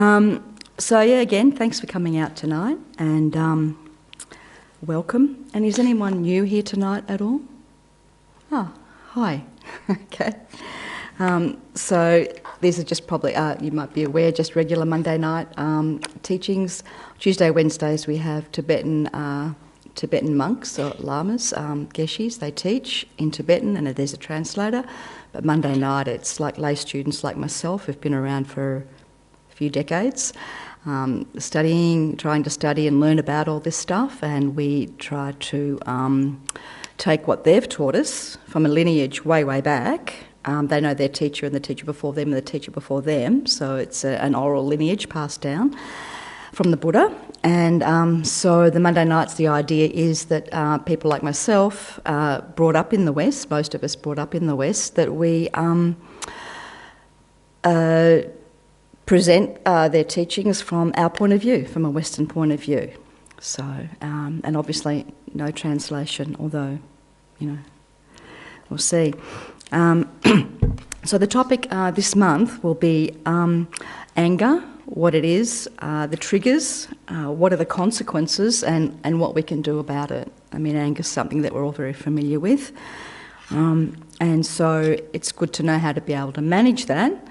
So yeah, again, thanks for coming out tonight, and welcome. And is anyone new here tonight at all? Oh, hi. Okay. So these are just probably, you might be aware, just regular Monday night teachings. Tuesday, Wednesdays we have Tibetan monks or lamas, geshis. They teach in Tibetan, and there's a translator. But Monday night it's like lay students like myself who've been around for a few decades, trying to study and learn about all this stuff, and we try to take what they've taught us from a lineage way back. They know their teacher and the teacher before them and the teacher before them, so it's an oral lineage passed down from the Buddha. And so the Monday nights, the idea is that people like myself, brought up in the West, most of us brought up in the West, that we present their teachings from our point of view, from a Western point of view. So, and obviously no translation, although, we'll see. So the topic this month will be anger, what it is, the triggers, what are the consequences, and what we can do about it. I mean, anger is something that we're all very familiar with. And so it's good to know how to be able to manage that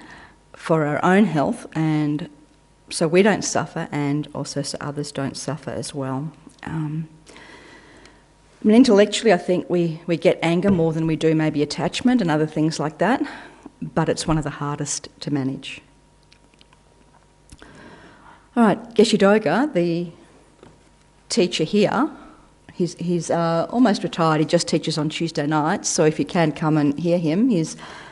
for our own health, and so we don't suffer, and also so others don't suffer as well. Intellectually, I think we get anger more than we do maybe attachment and other things like that, but it's one of the hardest to manage. All right, Geshe Doga, the teacher here, he's almost retired. He just teaches on Tuesday nights, so if you can come and hear him. He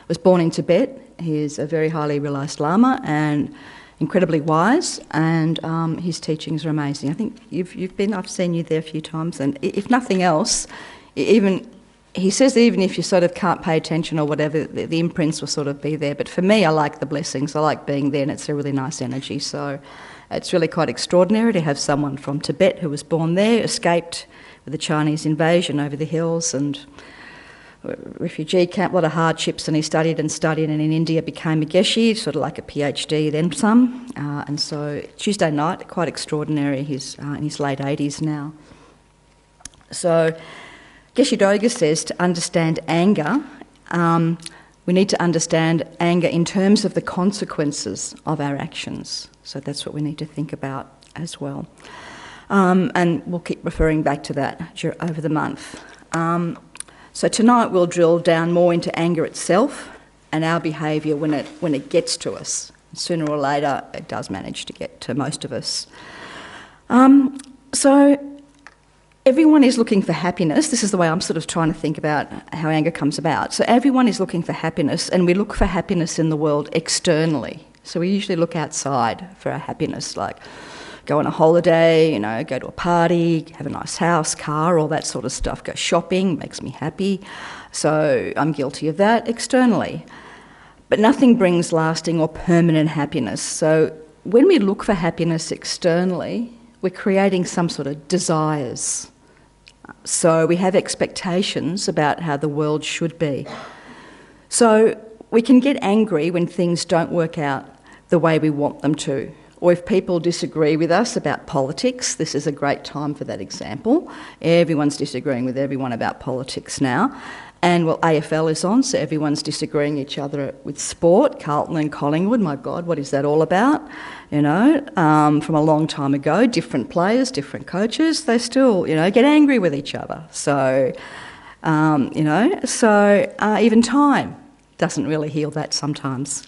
was born in Tibet. He's a very highly realised Lama and incredibly wise, and his teachings are amazing. I think you've been. I've seen you there a few times, and if nothing else, he says even if you sort of can't pay attention or whatever, the imprints will sort of be there. But for me, I like the blessings. I like being there, and it's a really nice energy. So it's really quite extraordinary to have someone from Tibet who was born there, escaped with the Chinese invasion over the hills, and refugee camp, a lot of hardships, and he studied, and in India became a Geshe, sort of like a PhD, then some. And so Tuesday night, quite extraordinary. He's in his late 80s now. So Geshe Doga says to understand anger, we need to understand anger in terms of the consequences of our actions. So that's what we need to think about as well. And we'll keep referring back to that over the month. So tonight we'll drill down more into anger itself and our behaviour when it gets to us. Sooner or later it does manage to get to most of us. So everyone is looking for happiness. This is the way I'm sort of trying to think about how anger comes about. So everyone is looking for happiness, and we look for happiness in the world externally. So we usually look outside for our happiness, like go on a holiday, go to a party, have a nice house, car, all that sort of stuff. Go shopping, makes me happy. So I'm guilty of that externally. But nothing brings lasting or permanent happiness. So when we look for happiness externally, we're creating some sort of desires. So we have expectations about how the world should be. So we can get angry when things don't work out the way we want them to. Or if people disagree with us about politics, this is a great time for that example. Everyone's disagreeing with everyone about politics now. And, well, AFL is on, so everyone's disagreeing each other with sport. Carlton and Collingwood, my God, what is that all about? From a long time ago, different players, different coaches, they still, get angry with each other. So, even time doesn't really heal that sometimes.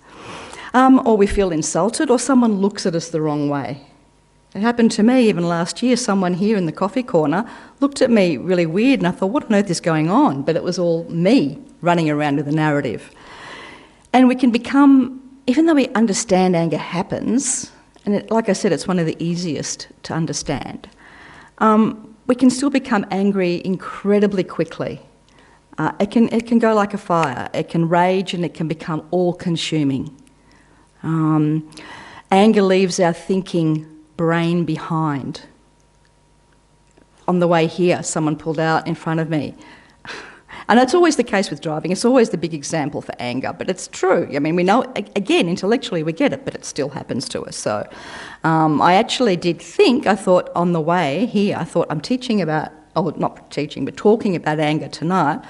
Or we feel insulted, or someone looks at us the wrong way. It happened to me even last year. Someone here in the coffee corner looked at me really weird, and I thought, what on earth is going on? But it was all me running around with a narrative. And we can become, even though we understand anger happens, and like I said, it's one of the easiest to understand, we can still become angry incredibly quickly. It can go like a fire. It can rage, and it can become all-consuming. Anger leaves our thinking brain behind. On the way here, someone pulled out in front of me And it's always the case with driving. It's always the big example for anger, but it's true. I mean, we know, again, intellectually we get it, but it still happens to us. So I actually did think, I thought on the way here, I thought I'm teaching about, oh, not teaching, but talking about anger tonight.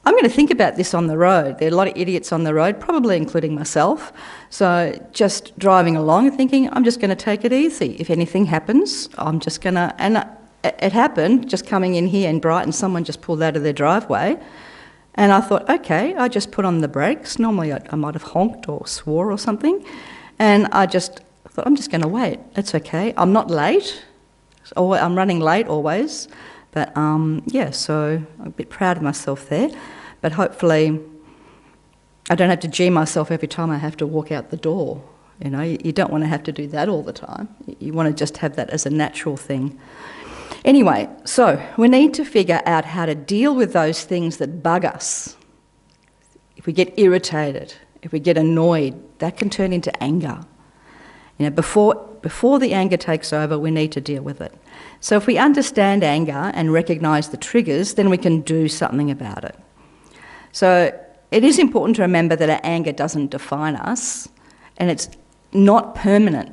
I'm going to think about this on the road. There are a lot of idiots on the road, probably including myself. So just driving along and thinking, I'm just going to take it easy. If anything happens, I'm just going to... And it happened, just coming in here in Brighton, someone just pulled out of their driveway. And I thought, okay, I just put on the brakes. Normally I might have honked or swore or something. And I just thought, I'm just going to wait. It's okay. I'm not late. I'm running late always. But yeah, so I'm a bit proud of myself there. But hopefully I don't have to gee myself every time I have to walk out the door. You know, you don't want to have to do that all the time. You want to just have that as a natural thing. Anyway, so we need to figure out how to deal with those things that bug us. If we get irritated, if we get annoyed, that can turn into anger. You know, before the anger takes over, we need to deal with it. So if we understand anger and recognise the triggers, then we can do something about it. So it is important to remember that our anger doesn't define us, and it's not permanent.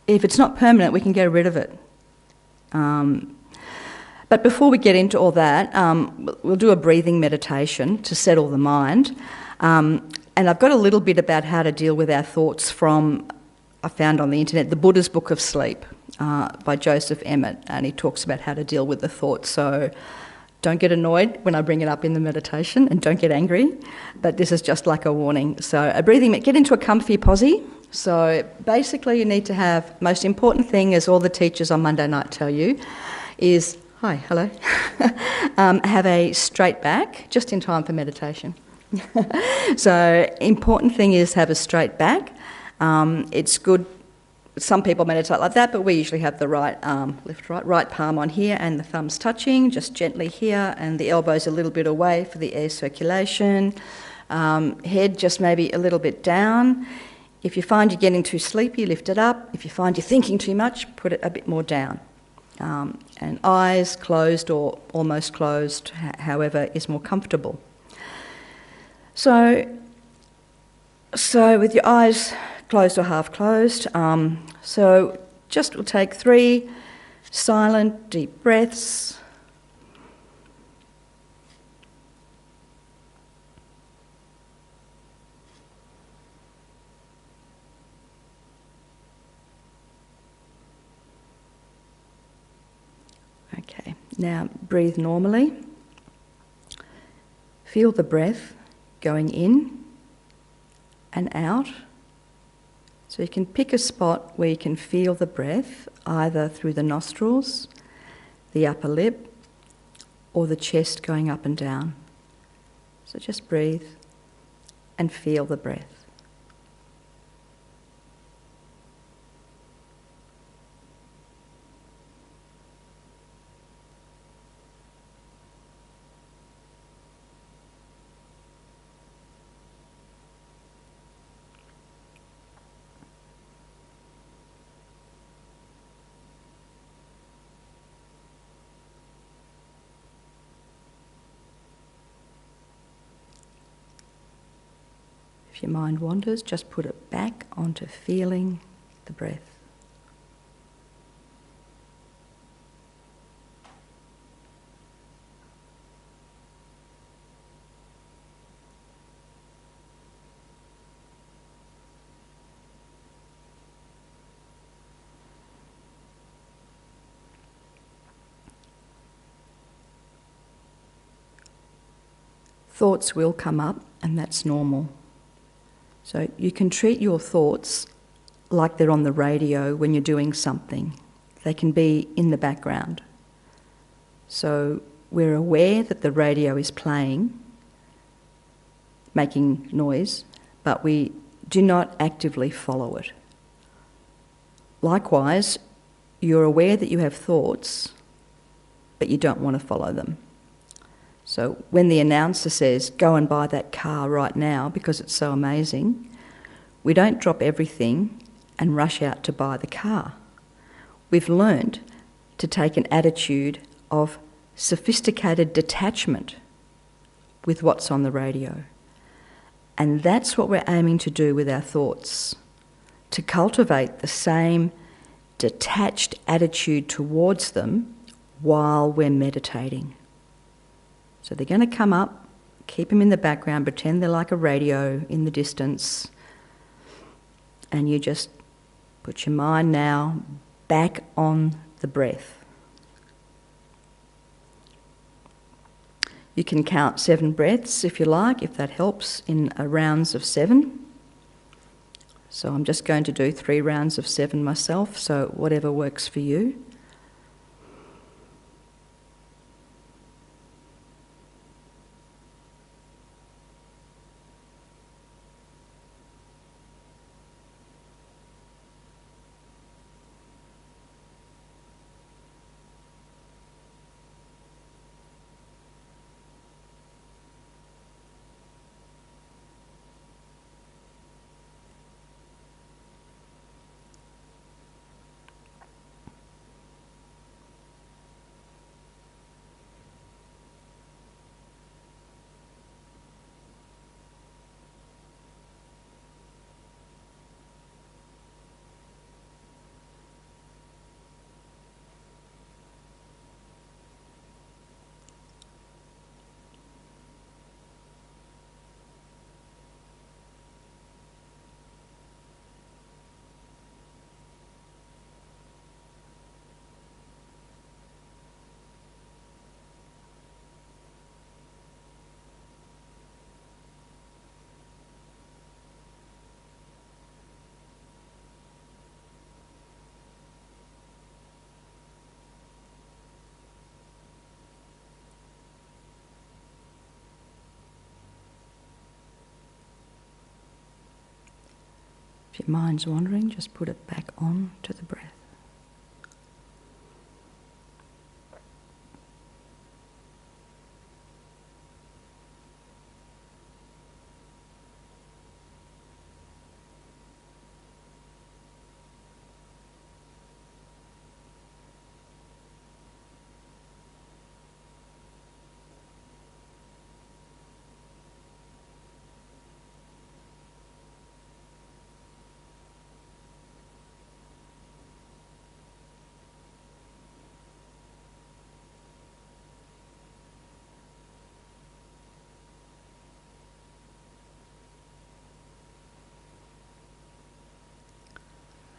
If it's not permanent, we can get rid of it. But before we get into all that, we'll do a breathing meditation to settle the mind. And I've got a little bit about how to deal with our thoughts from, I found on the internet, the Buddhist Book of Sleep by Joseph Emmett, and he talks about how to deal with the thoughts. So don't get annoyed when I bring it up in the meditation, and don't get angry, but this is just like a warning. So a breathing, get into a comfy posy. So basically you need to have, most important thing, as all the teachers on Monday night tell you, is, hello, have a straight back, just in time for meditation. So important thing is have a straight back. It's good, some people meditate like that, but we usually have the right right palm on here and the thumbs touching, just gently here, and the elbows a little bit away for the air circulation. Head just maybe a little bit down. If you find you're getting too sleepy, lift it up. If you find you're thinking too much, put it a bit more down. And eyes closed or almost closed, however is more comfortable. So with your eyes closed or half closed, so just we'll take 3 silent, deep breaths. Okay, now breathe normally. Feel the breath going in and out. So you can pick a spot where you can feel the breath, either through the nostrils, the upper lip, or the chest going up and down. So just breathe and feel the breath. If your mind wanders, just put it back onto feeling the breath. Thoughts will come up, and that's normal. So you can treat your thoughts like they're on the radio when you're doing something. They can be in the background. So we're aware that the radio is playing, making noise, but we do not actively follow it. Likewise, you're aware that you have thoughts, but you don't want to follow them. So when the announcer says, go and buy that car right now because it's so amazing, we don't drop everything and rush out to buy the car. We've learned to take an attitude of sophisticated detachment with what's on the radio. And that's what we're aiming to do with our thoughts, to cultivate the same detached attitude towards them while we're meditating. So they're going to come up, keep them in the background, pretend they're like a radio in the distance, and you just put your mind now back on the breath. You can count 7 breaths if you like, if that helps, in rounds of 7. So I'm just going to do 3 rounds of 7 myself, so whatever works for you. If your mind's wandering, just put it back on to the breath.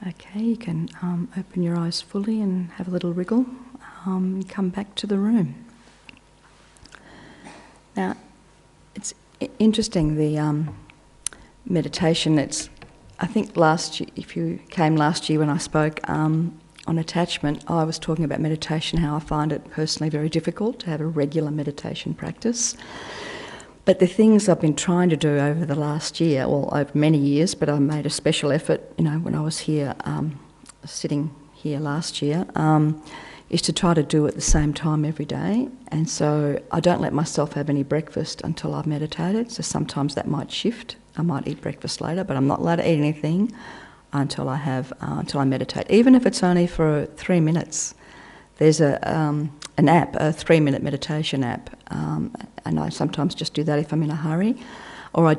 Okay, you can open your eyes fully and have a little wriggle. Come back to the room. Now, it's interesting, the meditation. I think last year, if you came last year when I spoke on attachment, I was talking about meditation, how I find it personally very difficult to have a regular meditation practice. But the things I've been trying to do over the last year, well, over many years, but I made a special effort, when I was here, sitting here last year, is to try to do it at the same time every day. And so I don't let myself have any breakfast until I've meditated. So sometimes that might shift. I might eat breakfast later, but I'm not allowed to eat anything until I meditate, even if it's only for 3 minutes. There's an app, a 3-minute meditation app, and I sometimes just do that if I'm in a hurry. Or I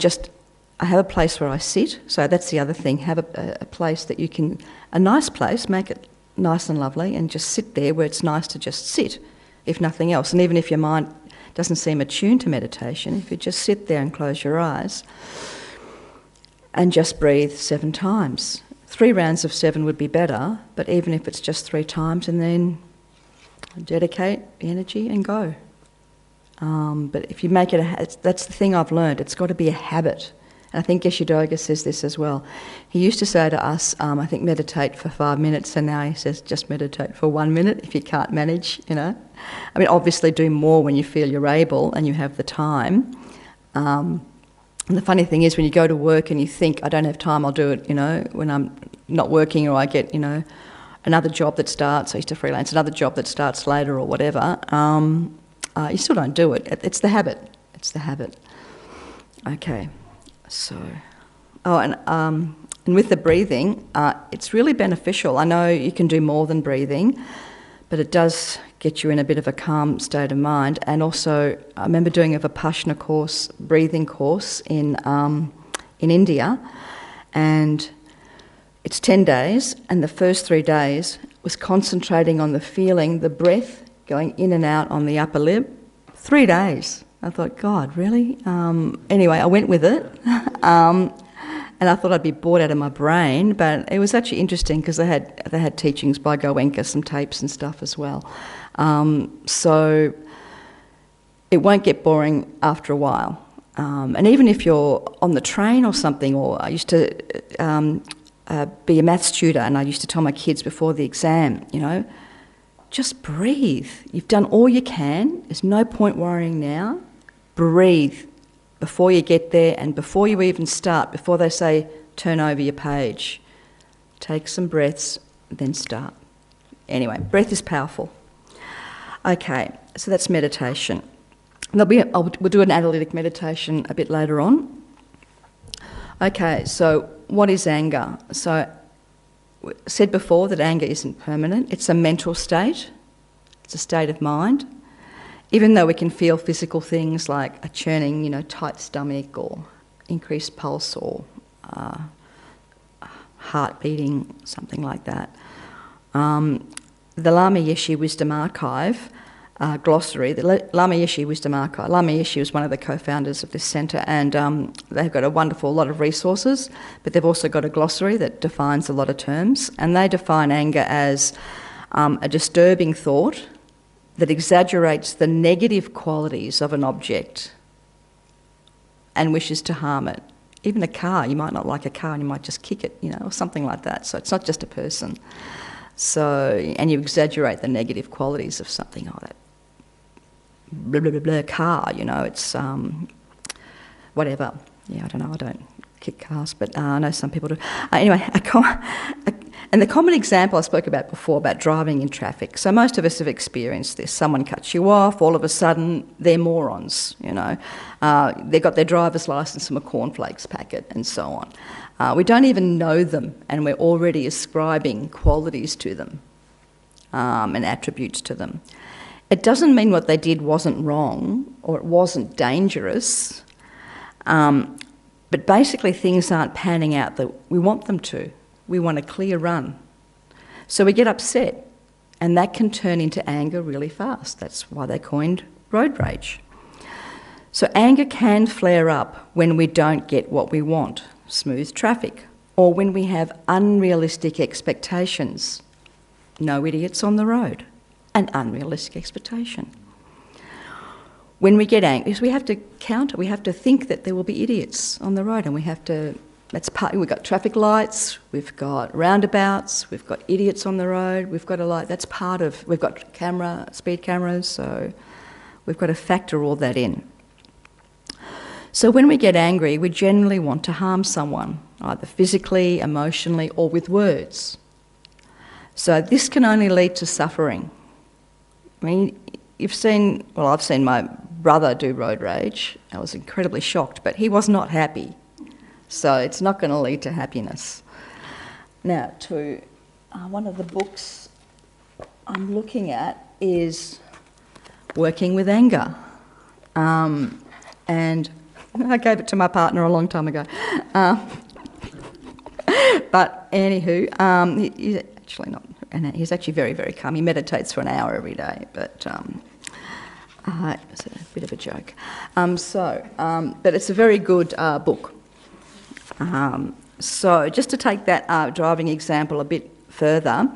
have a place where I sit, so that's the other thing, have a place that you can, a nice place, make it nice and lovely, and just sit there where it's nice to just sit, if nothing else. And even if your mind doesn't seem attuned to meditation, if you just sit there and close your eyes and just breathe 7 times. 3 rounds of 7 would be better, but even if it's just 3 times, and then dedicate energy and go. But if you make it that's the thing I've learned, it's got to be a habit. And I think Geshe Doga says this as well. He used to say to us, I think meditate for 5 minutes, and now he says just meditate for 1 minute if you can't manage, I mean, obviously do more when you feel you're able and you have the time. And the funny thing is when you go to work and you think, I don't have time, I'll do it, when I'm not working, or I get, another job that starts, I used to freelance, another job that starts later or whatever, you still don't do it. It's the habit. It's the habit. Okay, so... and with the breathing, it's really beneficial. I know you can do more than breathing, but it does get you in a bit of a calm state of mind. And also, I remember doing a Vipassana course, breathing course in India, and it's 10 days, and the first 3 days was concentrating on the feeling, the breath going in and out on the upper lip. 3 days. I thought, God, really? Anyway, I went with it. And I thought I'd be bored out of my brain, but it was actually interesting because they had teachings by Goenka, some tapes and stuff as well. So it won't get boring after a while. And even if you're on the train or something, or I used to be a maths tutor, and I used to tell my kids before the exam, just breathe. You've done all you can. There's no point worrying now. Breathe before you get there, and before you even start, before they say, turn over your page. Take some breaths, then start. Anyway, breath is powerful. Okay, so that's meditation. We'll do an analytic meditation a bit later on. Okay, so what is anger? So I said before that anger isn't permanent. It's a mental state. It's a state of mind. Even though we can feel physical things like a churning, tight stomach or increased pulse or heart beating, something like that. The Lama Yeshe Wisdom Archive glossary, the Lama Yeshe Wisdom Archive. Lama Yeshe was one of the co-founders of this centre, and they've got a wonderful lot of resources, but they've also got a glossary that defines a lot of terms, and they define anger as a disturbing thought that exaggerates the negative qualities of an object and wishes to harm it. Even a car, you might not like a car and you might just kick it, or something like that. So it's not just a person. So, and you exaggerate the negative qualities of something like that. Blah, blah, blah, blah, car, it's whatever. Yeah, I don't know, I don't kick cars, but I know some people do. Anyway, and the common example I spoke about before about driving in traffic. So most of us have experienced this. Someone cuts you off, all of a sudden they're morons, They've got their driver's licence from a cornflakes packet and so on. We don't even know them, and we're already ascribing qualities to them and attributes to them. It doesn't mean what they did wasn't wrong or it wasn't dangerous, but basically things aren't panning out that we want them to. We want a clear run. So we get upset, and that can turn into anger really fast. That's why they coined road rage. So anger can flare up when we don't get what we want, smooth traffic, or when we have unrealistic expectations. No idiots on the road, an unrealistic expectation. When we get angry, we have to counter, we have to think that there will be idiots on the road, and we've got traffic lights, we've got roundabouts, we've got idiots on the road, we've got we've got speed cameras, so we've got to factor all that in. So when we get angry, we generally want to harm someone, either physically, emotionally, or with words. So this can only lead to suffering. I mean, I've seen my brother do road rage. I was incredibly shocked, but he was not happy. So it's not going to lead to happiness. Now, to one of the books I'm looking at is Working with Anger. And I gave it to my partner a long time ago. But anywho, he's actually not, and he's actually very, very calm. He meditates for an hour every day, but it's a bit of a joke. But it's a very good book. So just to take that driving example a bit further,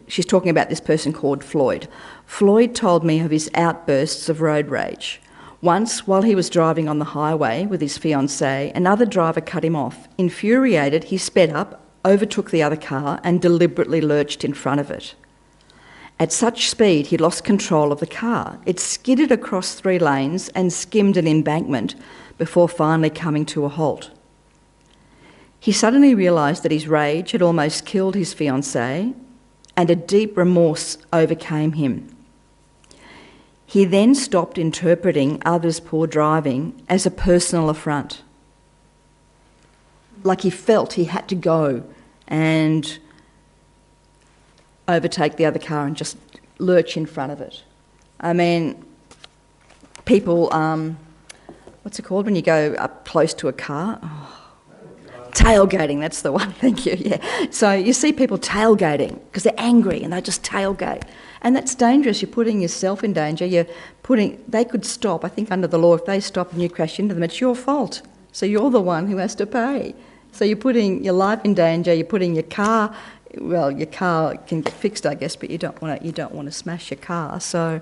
she's talking about this person called Floyd. Floyd told me of his outbursts of road rage. Once, while he was driving on the highway with his fiancée, another driver cut him off. Infuriated, he sped up, overtook the other car and deliberately lurched in front of it. At such speed, he lost control of the car. It skidded across 3 lanes and skimmed an embankment before finally coming to a halt. He suddenly realised that his rage had almost killed his fiancée, and a deep remorse overcame him. He then stopped interpreting others' poor driving as a personal affront. Like he felt he had to go and overtake the other car and just lurch in front of it. I mean, people, what's it called when you go up close to a car? Tailgating, that's the one, thank you, yeah. So you see people tailgating because they're angry and they just tailgate. And that's dangerous. You're putting yourself in danger. They could stop, I think under the law, if they stop and you crash into them, it's your fault. So you're the one who has to pay. So you're putting your life in danger, you're putting your car, well, your car can get fixed, I guess, but you don't want to smash your car. So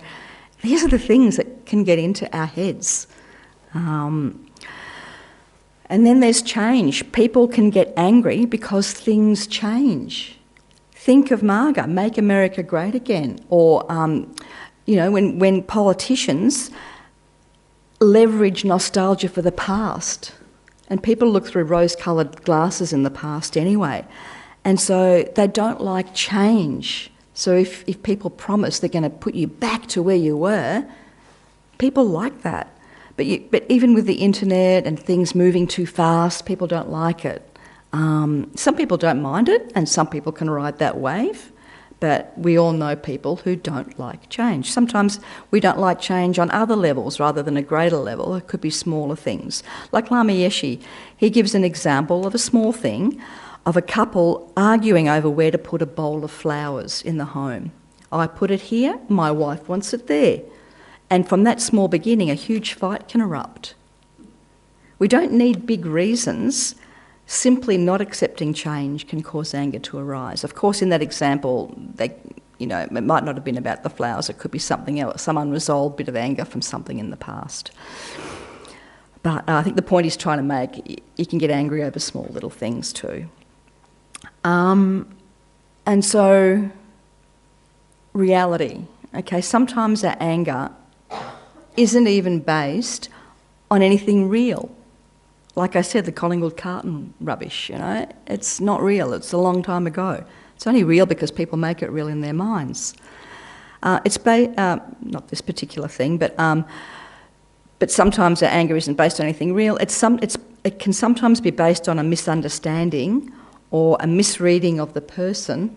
these are the things that can get into our heads. And then there's change. People can get angry because things change. Think of MAGA, Make America Great Again, or, when politicians leverage nostalgia for the past, and people look through rose-coloured glasses in the past anyway, and so they don't like change. So if people promise they're going to put you back to where you were, people like that. But even with the internet and things moving too fast, people don't like it. Some people don't mind it, and some people can ride that wave, but we all know people who don't like change. Sometimes we don't like change on other levels rather than a greater level. It could be smaller things. Like Lama Yeshe, he gives an example of a small thing, of a couple arguing over where to put a bowl of flowers in the home. I put it here, my wife wants it there. And from that small beginning, a huge fight can erupt. We don't need big reasons. Simply not accepting change can cause anger to arise. Of course, in that example, it might not have been about the flowers. It could be something else, some unresolved bit of anger from something in the past. But I think the point he's trying to make, you can get angry over small little things too. And so, reality. Okay, sometimes our anger isn't even based on anything real. Like I said, the Collingwood carton rubbish, it's not real. It's a long time ago. It's only real because people make it real in their minds. Not this particular thing, but sometimes our anger isn't based on anything real. It can sometimes be based on a misunderstanding or a misreading of the person,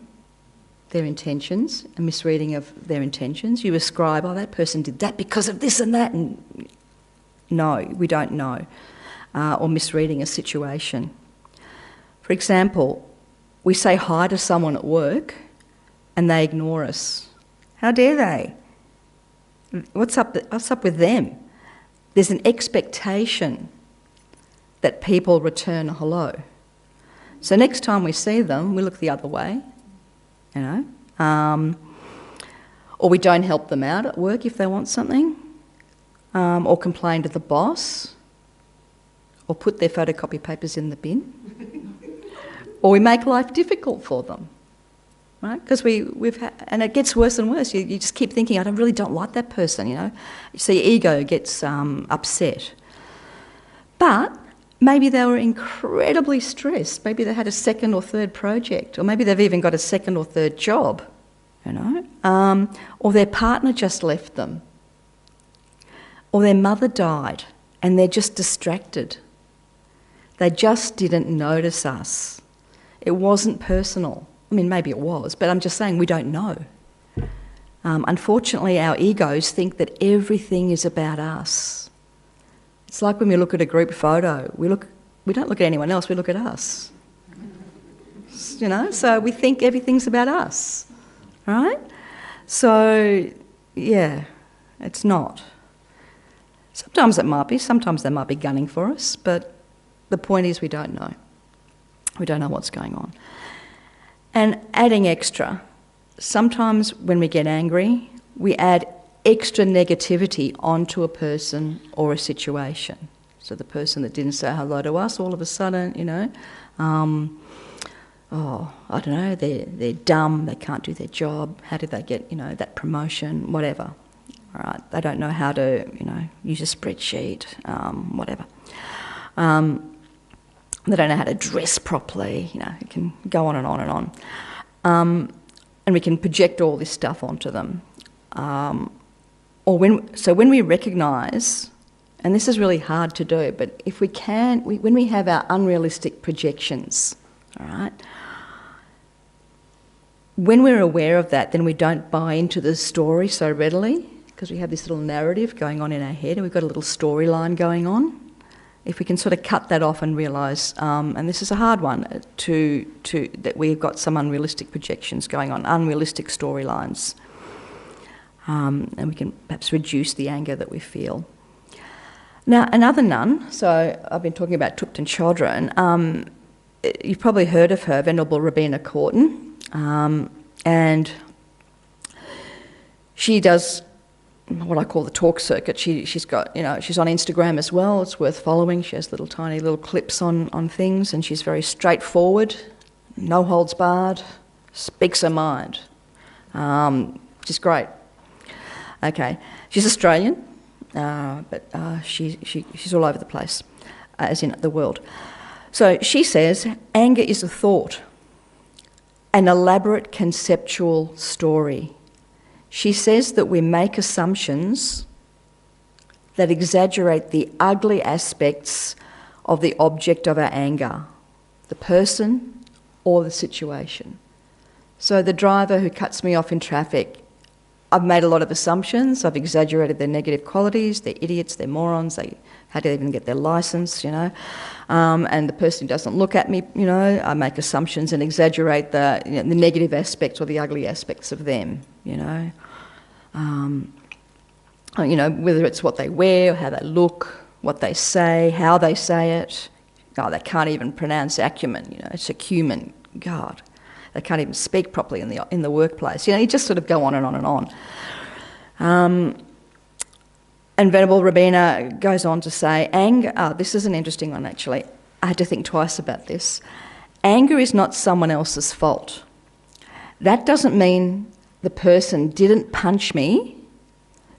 their intentions, a misreading of their intentions. You ascribe, that person did that because of this and that, and no, we don't know. Or misreading a situation. For example, we say hi to someone at work and they ignore us. How dare they? What's up with them? There's an expectation that people return a hello. So next time we see them, we look the other way, or we don't help them out at work if they want something, or complain to the boss, or put their photocopy papers in the bin, or we make life difficult for them, right? Because and it gets worse and worse. You just keep thinking, I really don't like that person, So your ego gets upset. But maybe they were incredibly stressed. Maybe they had a second or third project, or maybe they've even got a second or third job, or their partner just left them, or their mother died and they're just distracted. They just didn't notice us. It wasn't personal. I mean, maybe it was, but I'm just saying we don't know. Unfortunately, our egos think that everything is about us. It's like when we look at a group photo, we don't look at anyone else, we look at us. So we think everything's about us, right? So, yeah, it's not. Sometimes it might be, sometimes they might be gunning for us, but the point is we don't know. We don't know what's going on. And adding extra, sometimes when we get angry, we add extra negativity onto a person or a situation. So the person that didn't say hello to us, all of a sudden, I don't know, they're dumb, they can't do their job, how did they get, that promotion, whatever. All right, they don't know how to, use a spreadsheet, whatever. They don't know how to dress properly, it can go on and on and on. And we can project all this stuff onto them. When we recognise, and this is really hard to do, but if we can, when we have our unrealistic projections, all right, when we're aware of that, then we don't buy into the story so readily, because we have this little narrative going on in our head and we've got a little storyline going on. If we can sort of cut that off and realise, and this is a hard one, that we've got some unrealistic projections going on, unrealistic storylines, and we can perhaps reduce the anger that we feel. Now, another nun, so I've been talking about Thupten Chodron, you've probably heard of her, Venerable Robina Corton, and she does what I call the talk circuit. She's got, she's on Instagram as well. It's worth following. She has tiny little clips on things, and she's very straightforward, no holds barred, speaks her mind. She's great. Okay, she's Australian, but she's all over the place, as in the world. So she says, anger is a thought, an elaborate conceptual story. She says that we make assumptions that exaggerate the ugly aspects of the object of our anger, the person or the situation. So the driver who cuts me off in traffic, I've made a lot of assumptions, I've exaggerated their negative qualities, they're idiots, they're morons, how do they even get their licence, and the person who doesn't look at me, I make assumptions and exaggerate the negative aspects or the ugly aspects of them, whether it's what they wear, how they look, what they say, how they say it. Oh, they can't even pronounce acumen, it's acumen, God. They can't even speak properly in the workplace. You just sort of go on and on and on. And Venerable Robina goes on to say, anger, this is an interesting one actually. I had to think twice about this. Anger is not someone else's fault. That doesn't mean the person didn't punch me.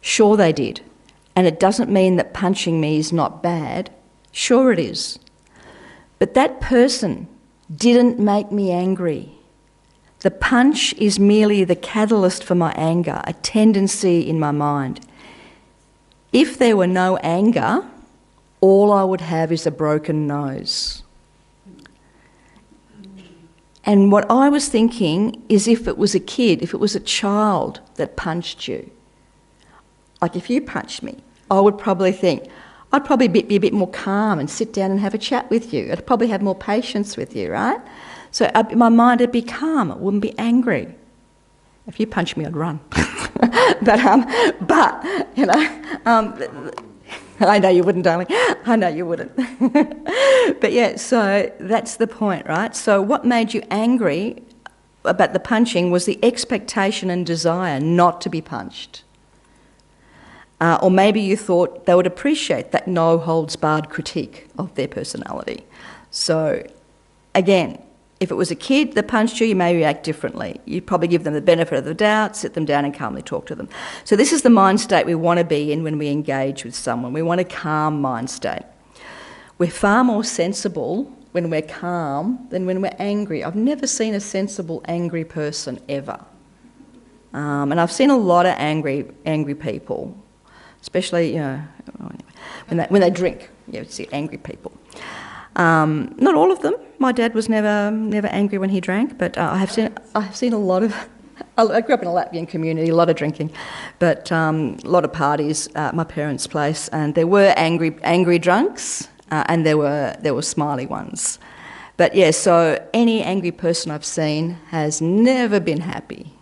Sure they did. And it doesn't mean that punching me is not bad. Sure it is. But that person didn't make me angry. The punch is merely the catalyst for my anger, a tendency in my mind. If there were no anger, all I would have is a broken nose. And what I was thinking is if it was a kid, if it was a child that punched you, like if you punched me, I would probably think, I'd probably be a bit more calm and sit down and have a chat with you. I'd probably have more patience with you, right? So my mind would be calm, it wouldn't be angry. If you punched me, I'd run. but I know you wouldn't, darling. I know you wouldn't. But yeah, so that's the point, right? So what made you angry about the punching was the expectation and desire not to be punched. Or maybe you thought they would appreciate that no-holds-barred critique of their personality. So, again, if it was a kid that punched you, you may react differently. You'd probably give them the benefit of the doubt, sit them down and calmly talk to them. So this is the mind state we want to be in when we engage with someone. We want a calm mind state. We're far more sensible when we're calm than when we're angry. I've never seen a sensible, angry person ever. And I've seen a lot of angry people, especially, when they drink. You see angry people. Not all of them. My dad was never angry when he drank, but I have seen a lot of. I grew up in a Latvian community, a lot of drinking, but a lot of parties at my parents' place, and there were angry drunks, and there were smiley ones. But yeah, so any angry person I've seen has never been happy.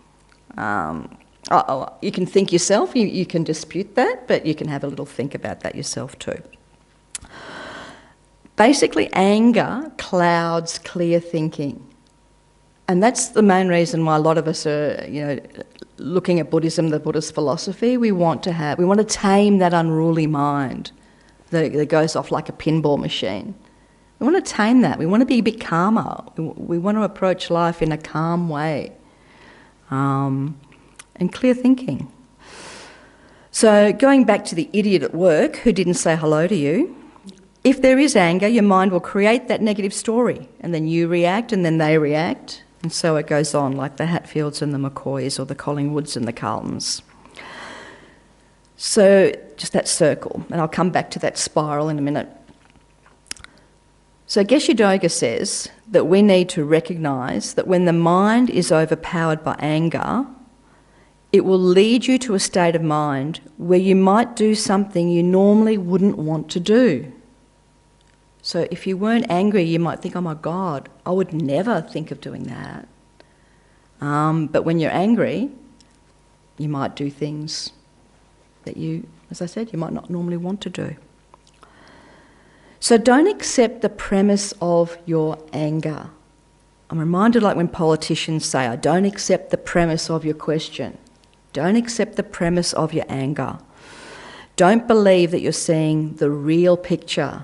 You can think yourself, you can dispute that, but you can have a little think about that yourself too. Basically, anger clouds clear thinking. And that's the main reason why a lot of us are, looking at Buddhism, the Buddhist philosophy. We want to tame that unruly mind that goes off like a pinball machine. We want to tame that. We want to be a bit calmer. We want to approach life in a calm way. And clear thinking. So going back to the idiot at work who didn't say hello to you, if there is anger, your mind will create that negative story, and then you react, and then they react, and so it goes on, like the Hatfields and the McCoys or the Collingwoods and the Carltons. So just that circle, and I'll come back to that spiral in a minute. So Geshe Doga says that we need to recognise that when the mind is overpowered by anger, it will lead you to a state of mind where you might do something you normally wouldn't want to do. So if you weren't angry, you might think, oh my God, I would never think of doing that. But when you're angry, you might do things that you, as I said, you might not normally want to do. So don't accept the premise of your anger. I'm reminded, like when politicians say, I don't accept the premise of your question. Don't accept the premise of your anger. Don't believe that you're seeing the real picture.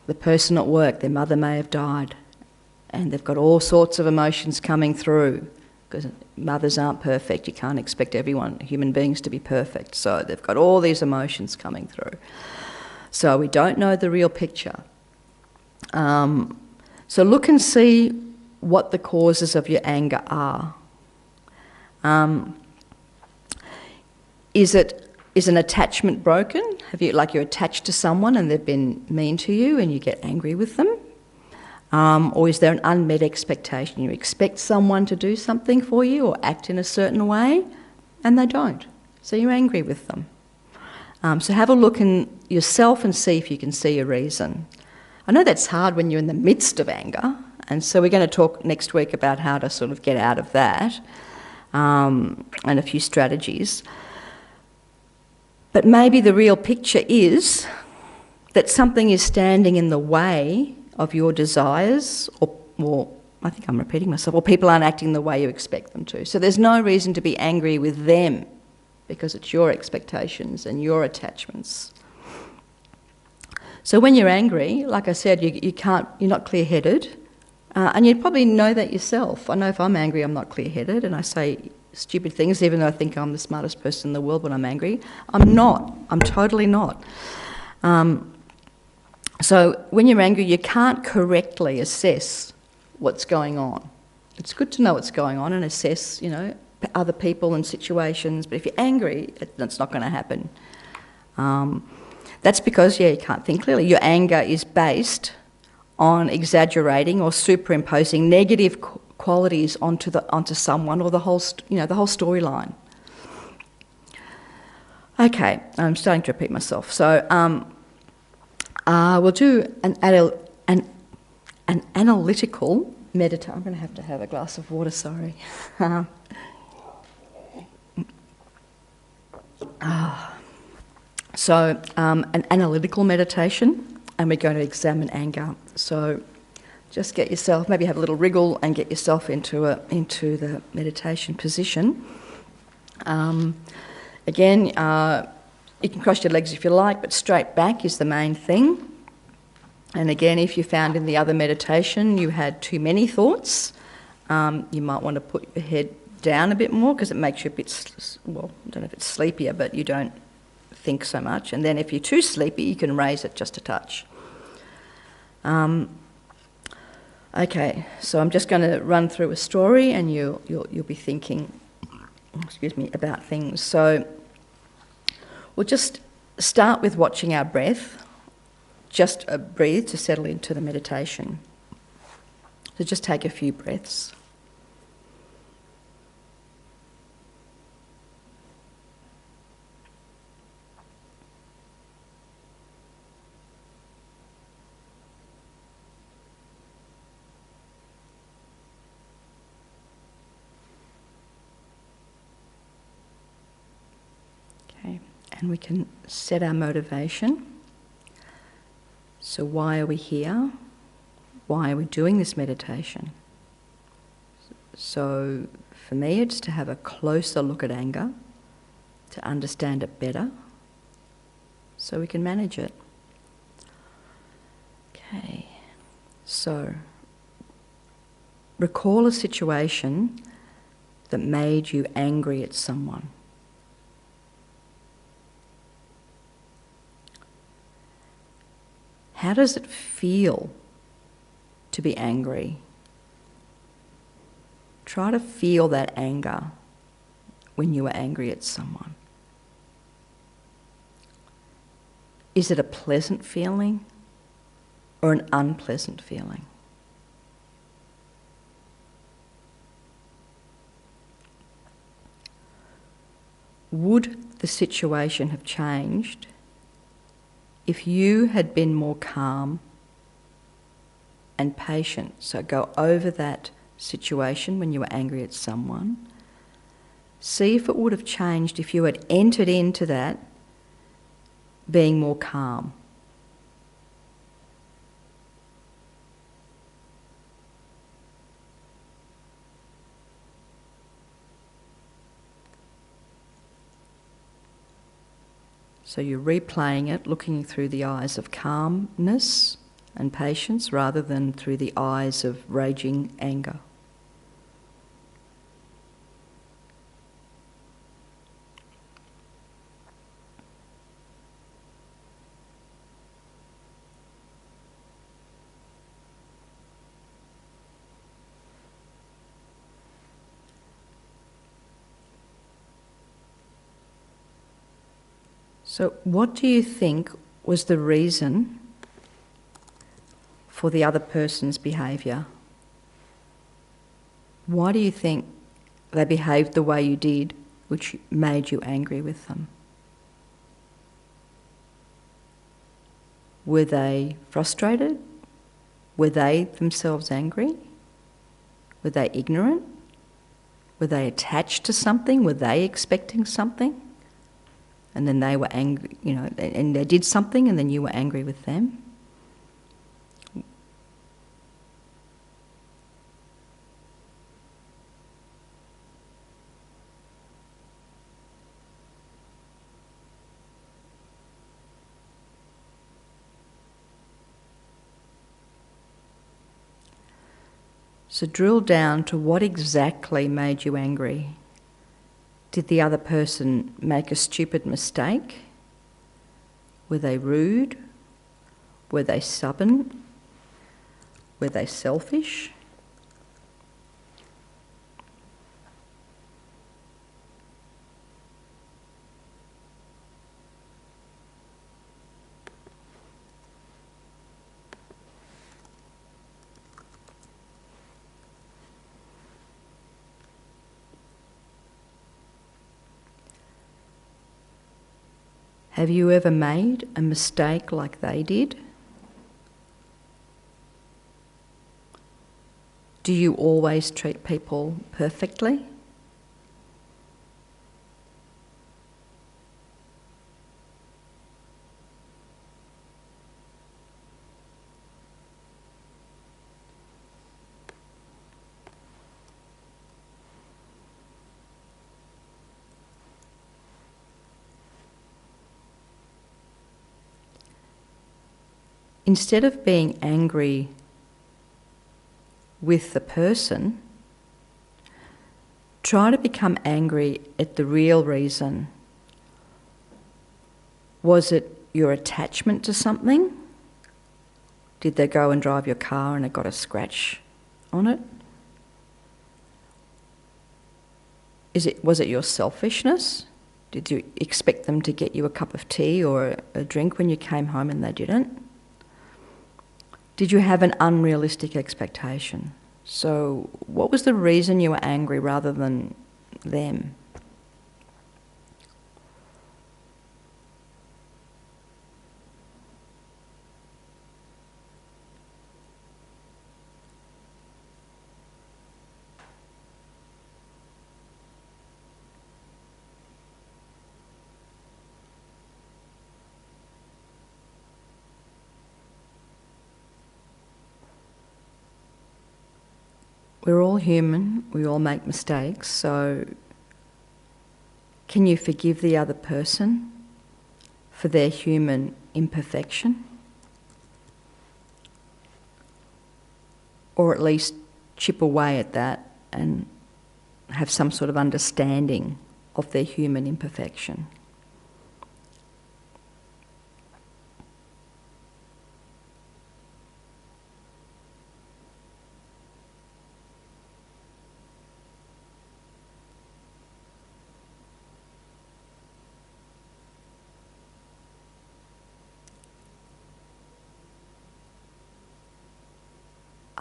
The person at work, their mother may have died, and they've got all sorts of emotions coming through, because mothers aren't perfect. You can't expect human beings to be perfect. So they've got all these emotions coming through. So we don't know the real picture. So look and see what the causes of your anger are. Is an attachment broken? You're attached to someone and they've been mean to you and you get angry with them? Or is there an unmet expectation? You expect someone to do something for you or act in a certain way and they don't. So you're angry with them. So have a look in yourself and see if you can see a reason. I know that's hard when you're in the midst of anger, and so we're going to talk next week about how to sort of get out of that, and a few strategies. But maybe the real picture is that something is standing in the way of your desires, or I think I'm repeating myself, or people aren't acting the way you expect them to. So there's no reason to be angry with them, because it's your expectations and your attachments. So when you're angry, like I said, you're not clear-headed, and you'd probably know that yourself. I know if I'm angry, I'm not clear-headed, and I say stupid things, even though I think I'm the smartest person in the world when I'm angry. I'm not. I'm totally not. So when you're angry, you can't correctly assess what's going on. It's good to know what's going on and assess, other people and situations, but if you're angry, that's not going to happen. That's because, you can't think clearly. Your anger is based on exaggerating or superimposing negative qualities onto someone or the whole storyline. Okay, I'm starting to repeat myself. So we'll do an analytical meditation. I'm going to have a glass of water. Sorry. So an analytical meditation, and we're going to examine anger. So just get yourself, maybe have a little wriggle and get yourself into the meditation position. Again, you can cross your legs if you like, but straight back is the main thing. And again, if you found in the other meditation you had too many thoughts, you might want to put your head down a bit more because it makes you a bit, I don't know if it's sleepier, but you don't think so much. And then if you're too sleepy, you can raise it just a touch. Okay, so I'm just going to run through a story and you'll be thinking, about things. So we'll just start with watching our breath. Just breathe to settle into the meditation. So just take a few breaths. And we can set our motivation. So why are we here? Why are we doing this meditation? So for me, it's to have a closer look at anger, to understand it better, so we can manage it. Okay, so recall a situation that made you angry at someone. How does it feel to be angry? Try to feel that anger when you were angry at someone. Is it a pleasant feeling or an unpleasant feeling. Would the situation have changed if you had been more calm and patient? So go over that situation when you were angry at someone. See if it would have changed if you had entered into that being more calm. So you're replaying it, looking through the eyes of calmness and patience rather than through the eyes of raging anger. So what do you think was the reason for the other person's behaviour? Why do you think they behaved the way you did, which made you angry with them? Were they frustrated? Were they themselves angry? Were they ignorant? Were they attached to something? Were they expecting something? And then they were angry, and they did something and then you were angry with them? So drill down to what exactly made you angry. Did the other person make a stupid mistake? Were they rude? Were they stubborn? Were they selfish? Have you ever made a mistake like they did? Do you always treat people perfectly? Instead of being angry with the person, try to become angry at the real reason. Was it your attachment to something? Did they go and drive your car and it got a scratch on it? Was it your selfishness? Did you expect them to get you a cup of tea or a drink when you came home and they didn't? Did you have an unrealistic expectation? So what was the reason you were angry rather than them? We're all human, we all make mistakes, so can you forgive the other person for their human imperfection? Or at least chip away at that and have some sort of understanding of their human imperfection.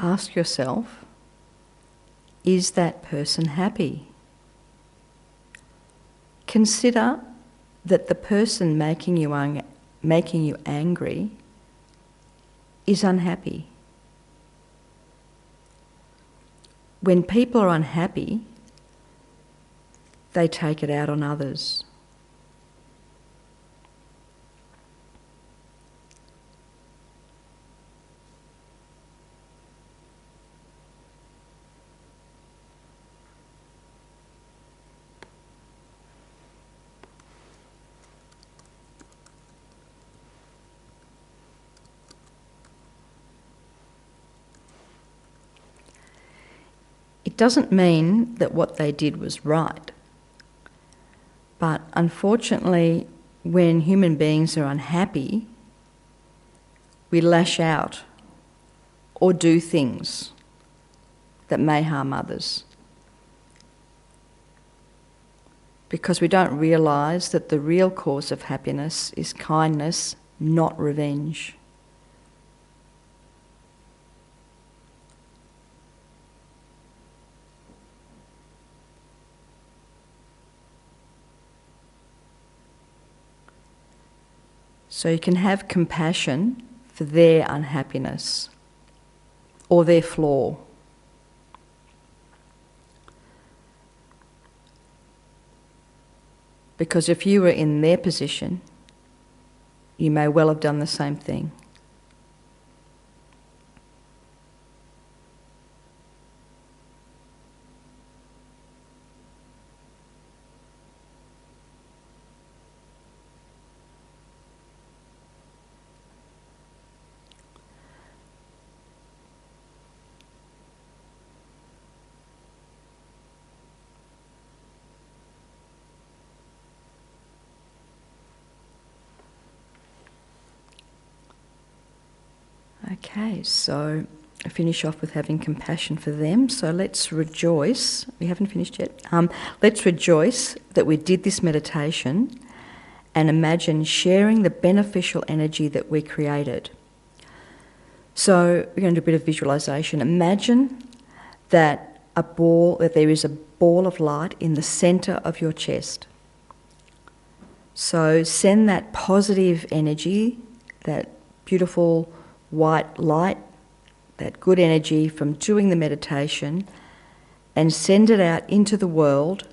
ask yourself, is that person happy? Consider that the person making you angry is unhappy. When people are unhappy, they take it out on others. It doesn't mean that what they did was right. But unfortunately, when human beings are unhappy, we lash out or do things that may harm others. Because we don't realise that the real cause of happiness is kindness, not revenge. So you can have compassion for their unhappiness or their flaw. Because if you were in their position, you may well have done the same thing. Okay, so I finish off with having compassion for them. So let's rejoice. We haven't finished yet. Let's rejoice that we did this meditation and imagine sharing the beneficial energy that we created. So we're going to do a bit of visualisation. Imagine that there is a ball of light in the centre of your chest. So send that positive energy, that beautiful white light, that good energy from doing the meditation, and send it out into the world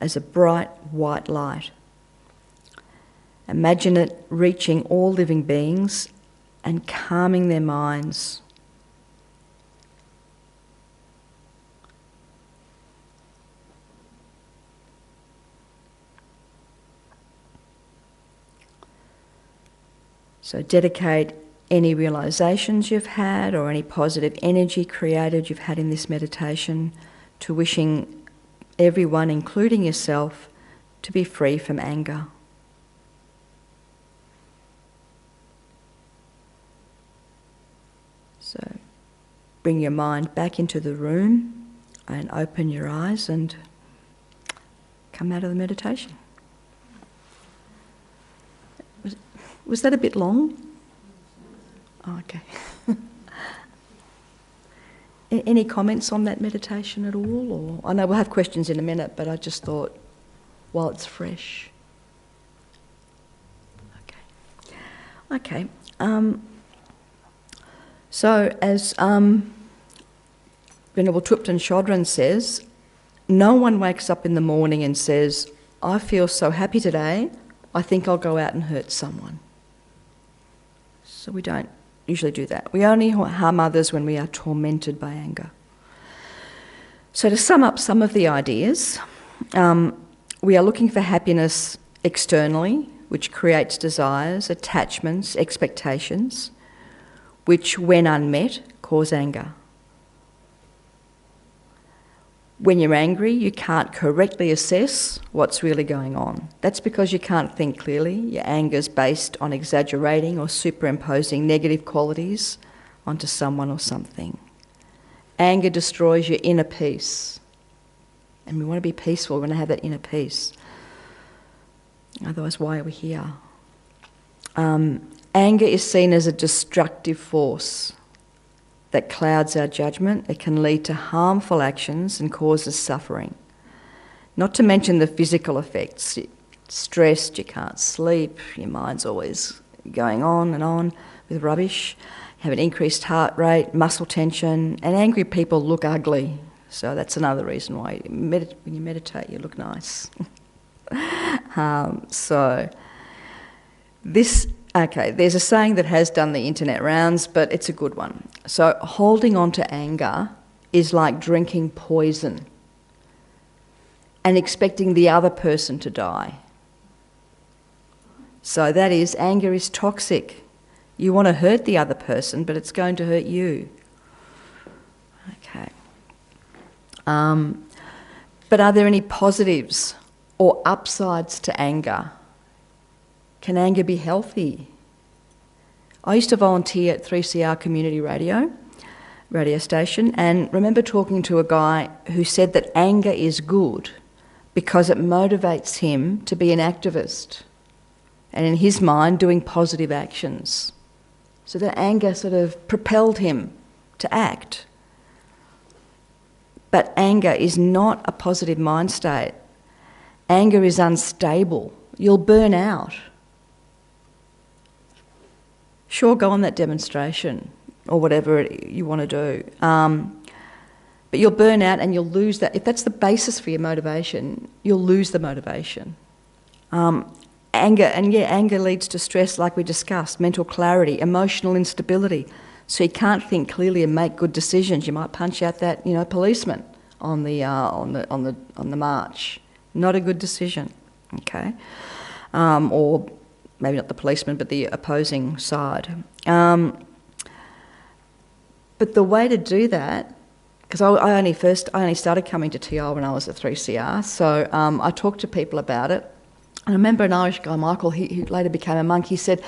as a bright white light. Imagine it reaching all living beings and calming their minds. So dedicate any realisations you've had or any positive energy created you've had in this meditation to wishing everyone, including yourself, to be free from anger. So bring your mind back into the room and open your eyes and come out of the meditation. Was that a bit long? Oh, okay. Any comments on that meditation at all? Or I know we'll have questions in a minute, but I just thought, while it's fresh. Okay. So as Venerable Thupten Shodron says, no one wakes up in the morning and says, I feel so happy today, I think I'll go out and hurt someone. So we don't usually do that. We only harm others when we are tormented by anger. So to sum up some of the ideas, we are looking for happiness externally, which creates desires, attachments, expectations, which, when unmet, cause anger. When you're angry, you can't correctly assess what's really going on. That's because you can't think clearly. Your anger's based on exaggerating or superimposing negative qualities onto someone or something. Anger destroys your inner peace. And we want to be peaceful, we want to have that inner peace. Otherwise, why are we here? Anger is seen as a destructive force. that clouds our judgment. It can lead to harmful actions and causes suffering. Not to mention the physical effects. You're stressed, you can't sleep, your mind's always going on and on with rubbish. You have an increased heart rate, muscle tension, and angry people look ugly. So that's another reason why when you meditate, you look nice. There's a saying that has done the internet rounds, but it's a good one. So holding on to anger is like drinking poison and expecting the other person to die. So that is, anger is toxic. You want to hurt the other person, but it's going to hurt you. Okay. But are there any positives or upsides to anger? Can anger be healthy? I used to volunteer at 3CR Community Radio station, and remember talking to a guy who said that anger is good because it motivates him to be an activist and, in his mind, doing positive actions. So that anger sort of propelled him to act. But anger is not a positive mind state. Anger is unstable. You'll burn out. Sure, go on that demonstration or whatever you want to do. But you'll burn out and you'll lose that. If that's the basis for your motivation, you'll lose the motivation. Anger leads to stress, like we discussed, mental clarity, emotional instability. So you can't think clearly and make good decisions. You might punch out that, policeman on the march. Not a good decision, okay? Or maybe not the policeman, but the opposing side. But the way to do that, because I only started coming to TR when I was at 3CR, so I talked to people about it. I remember an Irish guy, Michael, who later became a monk. He said,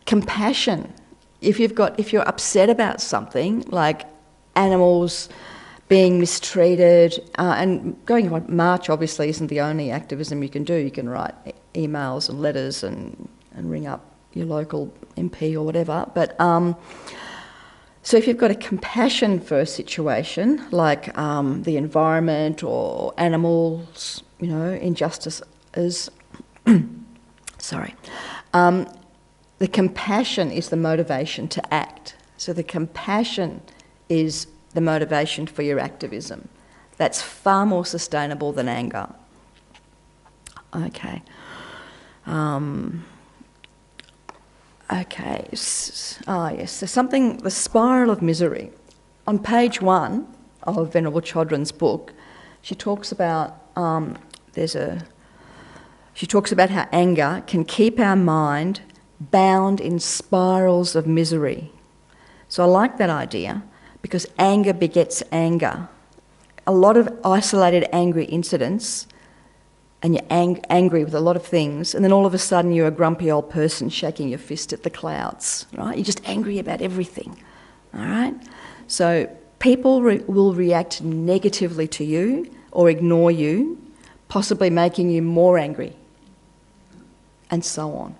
compassion. If you're upset about something like animals being mistreated, and going on march obviously isn't the only activism you can do. You can write emails and letters and ring up your local MP or whatever. But so if you've got a compassion for a situation like the environment or animals, injustices. Sorry. The compassion is the motivation to act. So the compassion is the motivation for your activism. That's far more sustainable than anger. Okay. Yes. So the spiral of misery. On page 1 of Venerable Chodron's book, she talks about She talks about how anger can keep our mind bound in spirals of misery. So I like that idea because anger begets anger. A lot of isolated angry incidents, and you're angry with a lot of things, and then all of a sudden you're a grumpy old person shaking your fist at the clouds, right? You're just angry about everything, all right? So people will react negatively to you or ignore you, possibly making you more angry, and so on.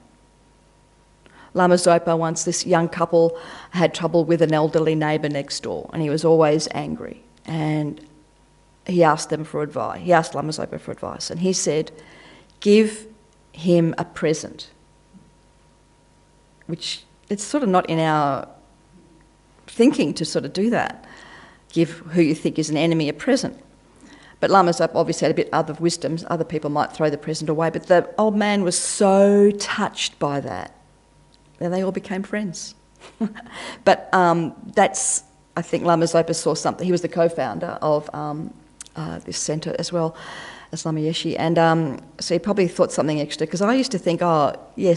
Lama Zopa once, this young couple had trouble with an elderly neighbour next door, and he was always angry. And he asked them for advice. He asked Lama Zopa for advice, and he said, give him a present. Which, it's sort of not in our thinking to sort of do that. Give who you think is an enemy a present. But Lama Zopa obviously had a bit other wisdoms. Other people might throw the present away, but the old man was so touched by that. And they all became friends. But that's, I think Lama Zopa saw something. He was the co-founder of this centre as well as Lama Yeshe. And so he probably thought something extra, because I used to think,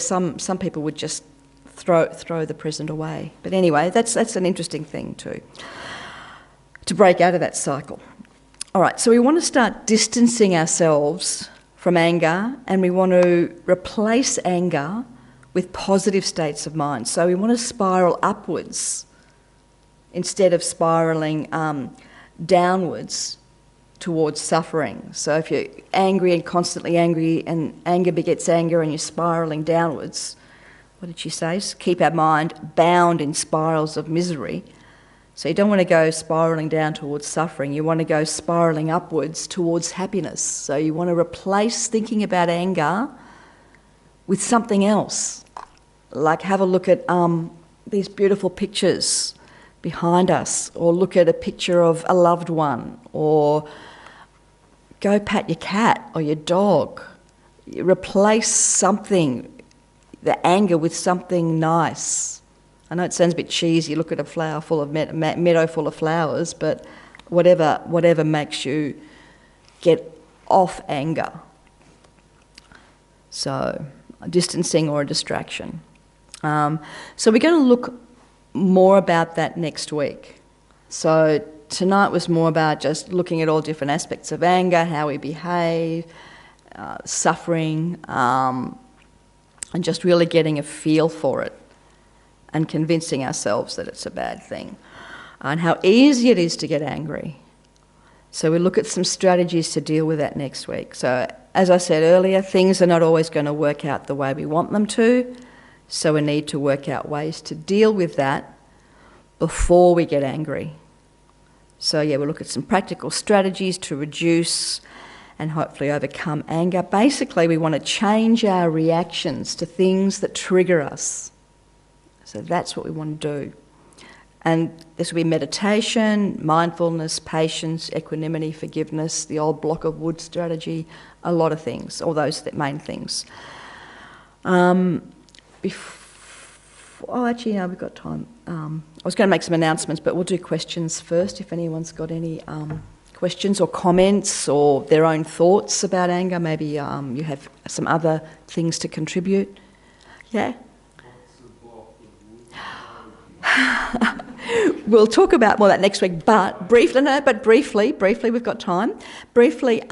some people would just throw the present away. But anyway, that's an interesting thing too, to break out of that cycle. All right, so we want to start distancing ourselves from anger, and we want to replace anger with positive states of mind. So we want to spiral upwards instead of spiralling downwards towards suffering. So if you're angry and constantly angry, and anger begets anger, and you're spiralling downwards, what did she say? Keep our mind bound in spirals of misery. So you don't want to go spiralling down towards suffering. You want to go spiralling upwards towards happiness. So you want to replace thinking about anger with something else. Like have a look at these beautiful pictures behind us, or look at a picture of a loved one, or go pat your cat or your dog. You replace something, the anger, with something nice. I know it sounds a bit cheesy, look at a flower full of meadow full of flowers, but whatever makes you get off anger. So, a distancing or a distraction. So we're going to look more about that next week. So tonight was more about just looking at all different aspects of anger, how we behave, suffering, and just really getting a feel for it and convincing ourselves that it's a bad thing, and how easy it is to get angry. So we'll look at some strategies to deal with that next week. So as I said earlier, things are not always going to work out the way we want them to, so we need to work out ways to deal with that before we get angry. So yeah, we'll look at some practical strategies to reduce and hopefully overcome anger. Basically, we want to change our reactions to things that trigger us. So that's what we want to do. And this will be meditation, mindfulness, patience, equanimity, forgiveness, the old block of wood strategy, a lot of things, all those main things. We've got time. I was going to make some announcements, but we'll do questions first if anyone's got any questions or comments or their own thoughts about anger. Maybe you have some other things to contribute. Yeah? We'll talk about more of that next week, but briefly, we've got time. Briefly,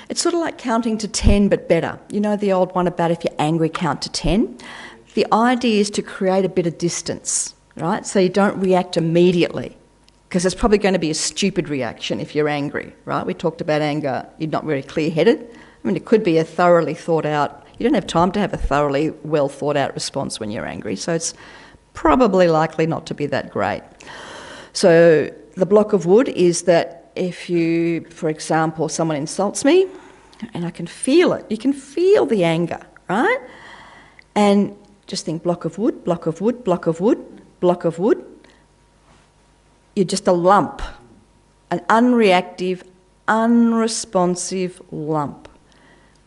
it's sort of like counting to 10, but better. You know the old one about if you're angry, count to 10? The idea is to create a bit of distance, right? So you don't react immediately, because it's probably going to be a stupid reaction if you're angry, right? We talked about anger, you're not very clear-headed. I mean, it could be a thoroughly thought-out... You don't have time to have a thoroughly well thought-out response when you're angry, so it's probably likely not to be that great. So the block of wood is that if you, for example, someone insults me, and I can feel it, you can feel the anger, right? And just think block of wood, block of wood, block of wood, block of wood. You're just a lump, an unreactive, unresponsive lump.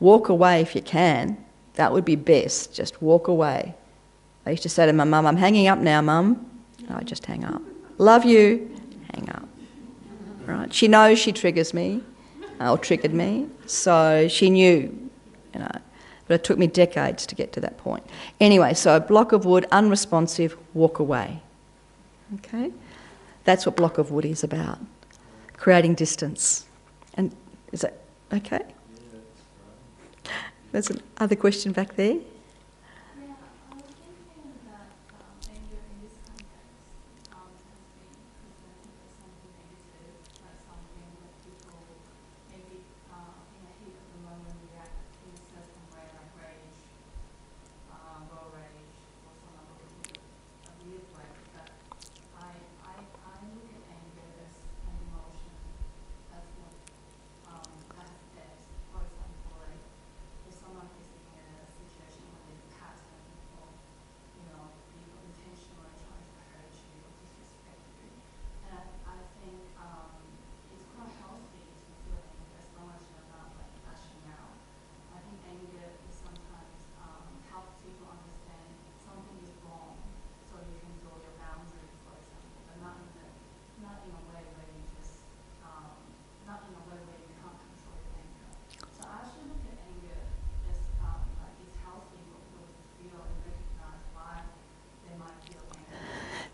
Walk away if you can. That would be best. Just walk away. I used to say to my mum, I'm hanging up now, Mum. I just hang up. Love you. Hang up. Right? She knows she triggers me, or triggered me, so she knew, But it took me decades to get to that point. Anyway, so a block of wood, unresponsive, walk away. Okay? That's what block of wood is about. Creating distance. And is that okay? There's another question back there.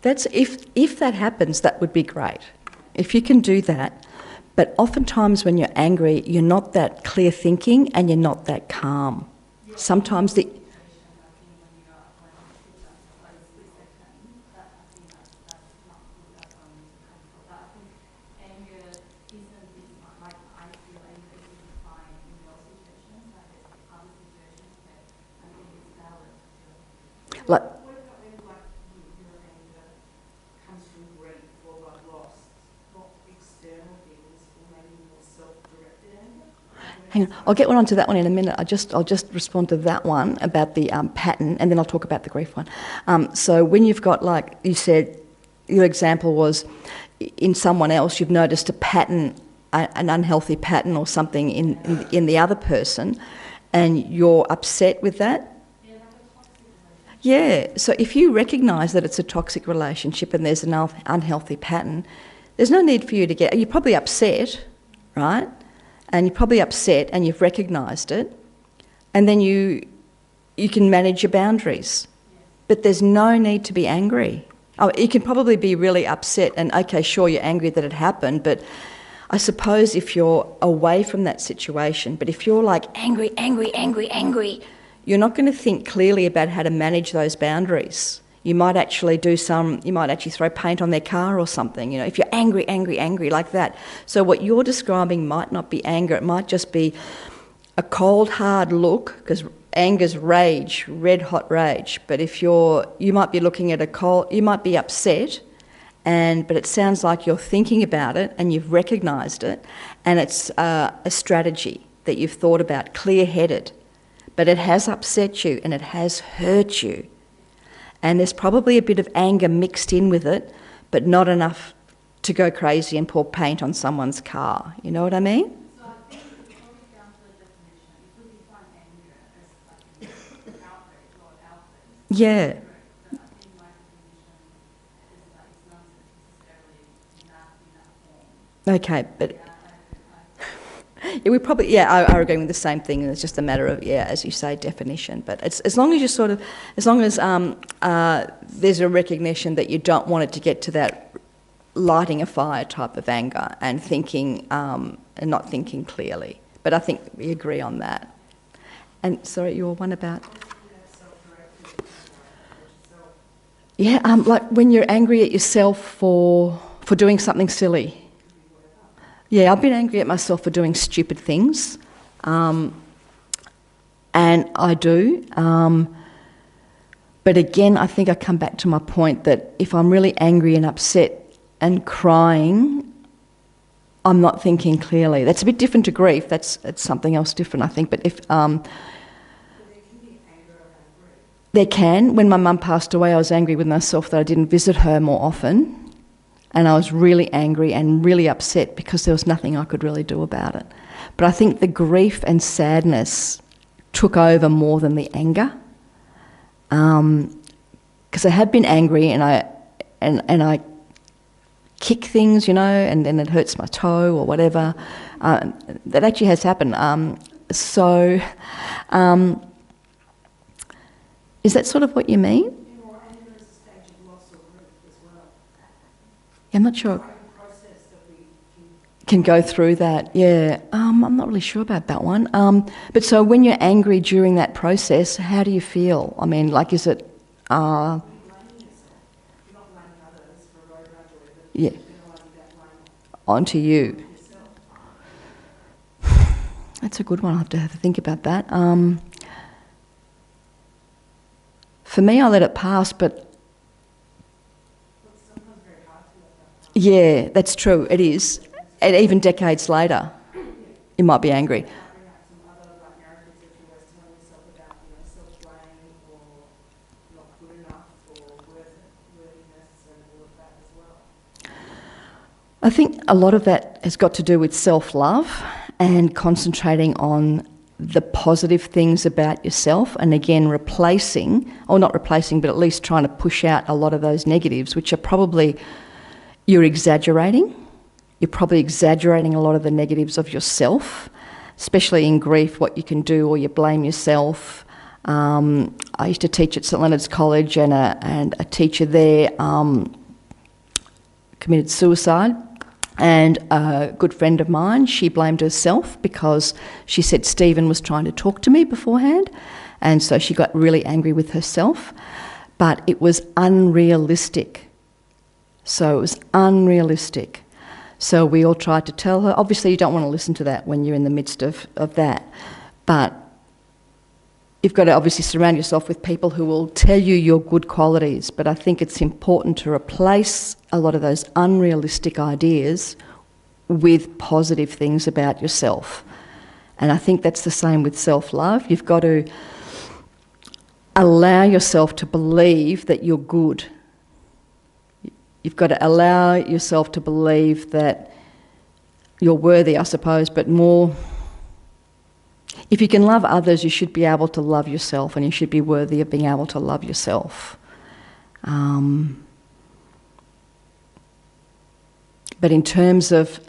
That's if that happens, that would be great. If you can do that. But oftentimes when you're angry, you're not that clear thinking and you're not that calm. Sometimes the... Like, Hang on, I'll get onto that one in a minute. I'll just respond to that one about the pattern, and then I'll talk about the grief one. So when you've got, like you said, your example was in someone else, you've noticed a pattern, an unhealthy pattern or something in the other person, and you're upset with that. Yeah, so if you recognise that it's a toxic relationship and there's an unhealthy pattern, there's no need for you to you're probably upset, right? And you're probably upset and you've recognised it, and then you can manage your boundaries. But there's no need to be angry. Oh, you can probably be really upset and, okay, sure, you're angry that it happened, but I suppose if you're away from that situation, but if you're like angry, you're not going to think clearly about how to manage those boundaries. You might actually throw paint on their car or something, you know, if you're angry like that. So what you're describing might not be anger, it might just be a cold, hard look, because anger's rage, red hot rage. But if you might be looking at you might be upset, but it sounds like you're thinking about it and you've recognised it, and it's a strategy that you've thought about, clear-headed. But it has upset you and it has hurt you. And there's probably a bit of anger mixed in with it, but not enough to go crazy and pour paint on someone's car. You know what I mean? So I think it's probably down to the definition. If we define anger as like outrage or outrage, Yeah. I think my definition is that it's not necessarily in that form. Okay, but yeah, we probably, I agree with the same thing, and it's just a matter of, as you say, definition. But it's, as long as you there's a recognition that you don't want it to get to that lighting a fire type of anger and thinking and not thinking clearly. But I think we agree on that. And sorry, your one about. Yeah, like when you're angry at yourself for doing something silly. Yeah, I've been angry at myself for doing stupid things, and I do. But again, I think I come back to my point that if I'm really angry and upset and crying, I'm not thinking clearly. That's a bit different to grief. It's something else different, I think. But if there can. When my mum passed away, I was angry with myself that I didn't visit her more often. And I was really angry and really upset because there was nothing I could really do about it. But I think the grief and sadness took over more than the anger, because I had been angry and I kick things, you know, and then it hurts my toe or whatever. That actually has happened. Is that sort of what you mean? I'm not sure. Can go through that, yeah. I'm not really sure about that one. But so when you're angry during that process, how do you feel? I mean, like, is it... yeah. Onto you. That's a good one. I'll have to think about that. For me, I let it pass, but... yeah, that's true, it is. And even decades later, you might be angry. I think a lot of that has got to do with self-love and concentrating on the positive things about yourself, and again replacing, or not replacing, but at least trying to push out a lot of those negatives, which are probably... you're exaggerating. You're probably exaggerating a lot of the negatives of yourself, especially in grief, what you can do, or you blame yourself. I used to teach at St Leonard's College, and a teacher there committed suicide. And a good friend of mine, she blamed herself because she said Stephen was trying to talk to me beforehand, and so she got really angry with herself. But it was unrealistic. So it was unrealistic. So we all tried to tell her. Obviously, you don't want to listen to that when you're in the midst of that. But you've got to obviously surround yourself with people who will tell you your good qualities. But I think it's important to replace a lot of those unrealistic ideas with positive things about yourself. And I think that's the same with self-love. You've got to allow yourself to believe that you're good. You've got to allow yourself to believe that you're worthy, I suppose, but more... If you can love others, you should be able to love yourself, and you should be worthy of being able to love yourself. But in terms of...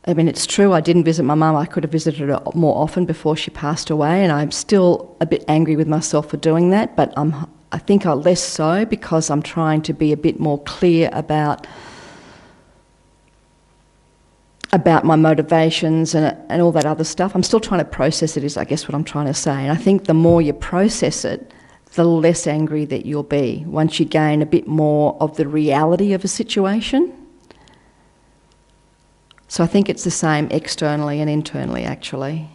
I mean, it's true, I didn't visit my mum. I could have visited her more often before she passed away, and I'm still a bit angry with myself for doing that, but I think I'm less so because I'm trying to be a bit more clear about my motivations and all that other stuff. I'm still trying to process it, is I guess what I'm trying to say. And I think the more you process it, the less angry that you'll be once you gain a bit more of the reality of a situation. So I think it's the same externally and internally, actually.